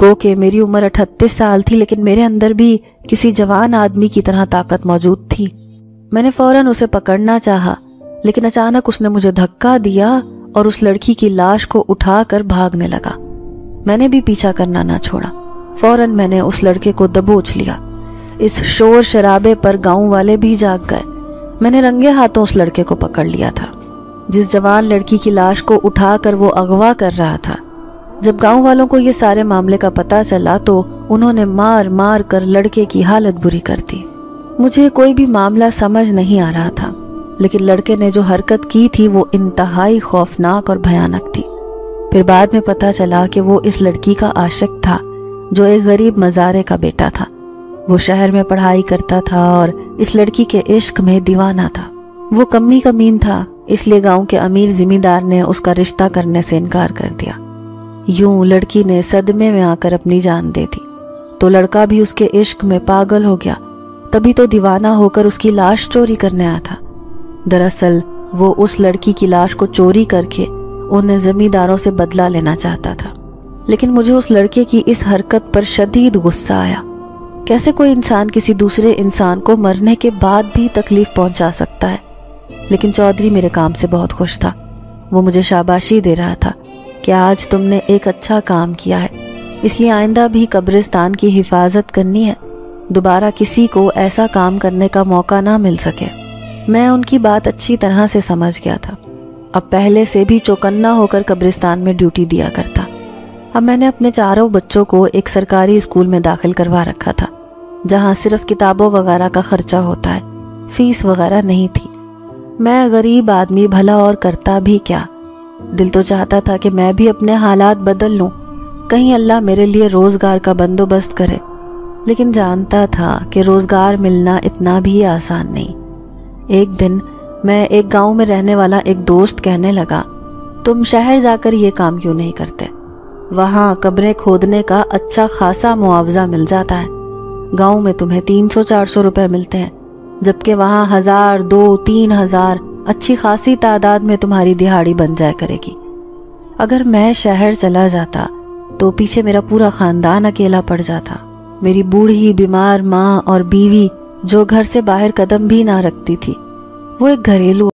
گو کہ میری عمر 38 سال تھی، لیکن میرے اندر بھی کسی جوان آدمی کی طرح طاقت موجود تھی۔ میں نے فوراً اسے پکڑنا چاہا، لیکن اچانک اس نے مجھے دھکا دیا اور اس لڑکی کی لاش کو اٹھا کر بھاگنے لگا۔ میں نے بھی پیچھا کرنا نہ چھوڑا۔ فوراً میں نے اس لڑکے کو دبوچ لیا۔ اس شور شرابے پر گاؤں والے بھی جاگ گئے۔ میں نے رنگے ہاتھوں اس لڑکے کو پکڑ لیا تھا جس جوان لڑکی کی لاش کو اٹھا کر وہ اغوا کر رہا تھا۔ جب گاؤں والوں کو یہ سارے معاملے کا پتہ چلا تو انہوں نے مار مار کر لڑکے کی حالت بری کر دی۔ مجھے کوئی بھی معاملہ سمجھ نہیں آ رہا تھا، لیکن لڑکے نے جو حرکت کی تھی وہ انتہائی خوفناک اور بھیانک تھی۔ پھر بعد میں پتہ چلا کہ وہ اس لڑکی کا عاشق تھا جو ایک غریب مزارے کا بیٹا تھا۔ وہ شہر میں پڑھائی کرتا تھا اور اس لڑکی کے عشق میں دیوانہ تھا۔ وہ کمی کمین تھا، اس لیے گاؤں کے امیر ذمہ دار نے اس کا رشتہ کرنے سے انکار کر دیا۔ یوں لڑکی نے صدمے میں آ کر اپنی جان دے دی، تو لڑکا بھی اس کے عشق میں پاگل ہو گیا، تبھی تو دیوانہ ہو کر اس کی لاش چوری کرنے آیا تھا۔ دراصل وہ اس لڑکی کی لاش کو چوری کر کے ان زمینداروں سے بدلہ لینا چاہتا تھا، لیکن مجھے اس لڑکے کی اس حرکت پر شدید غصہ آیا۔ کیسے کوئی انسان کسی دوسرے انسان کو مرنے کے بعد بھی تکلیف پہنچا سکتا ہے؟ لیکن چودھری میرے کام سے بہت خوش تھا۔ وہ مجھے شاباشی دے رہا تھا کہ آج تم نے ایک اچھا کام کیا ہے، اس لیے آئندہ بھی قبرستان کی حفاظت کرنی ہے، دوبارہ کسی کو ایسا کام کرنے کا موقع نہ مل سکے۔ میں ان کی بات اچھی طرح سے سمجھ گیا تھا۔ اب پہلے سے بھی چوکنا ہو کر قبرستان میں ڈیوٹی دیا کرتا۔ اب میں نے اپنے چاروں بچوں کو ایک سرکاری اسکول میں داخل کروا رکھا تھا، جہاں صرف کتابوں وغیرہ کا خرچہ ہوتا ہے، فیس وغیرہ نہیں تھی۔ میں غریب آدمی بھلا اور کرتا بھی کیا؟ دل تو چاہتا تھا کہ میں بھی اپنے حالات بدل لوں، کہیں اللہ میرے لیے روزگار کا بندوبست کرے، لیکن جانتا تھا کہ روزگار ملنا اتنا بھی آسان نہیں۔ ایک دن میں ایک گاؤں میں رہنے والا ایک دوست کہنے لگا، تم شہر جا کر یہ کام کیوں نہیں کرتے؟ وہاں قبریں کھودنے کا اچھا خاصا معاوضہ مل جاتا ہے۔ گاؤں میں تمہیں 300-400 روپے ملتے ہیں، جبکہ وہاں 1000, 2, 3000 اچھی خاصی تعداد میں تمہاری دہاڑی بن جائے کرے گی۔ اگر میں شہر چلا جاتا تو پیچھے میرا پورا خاندان اکیلا پڑ جاتا۔ میری بوڑھی بیمار ماں اور بیوی جو گھر سے باہر قدم بھی نہ رکھتی تھی، وہ ایک گھریلو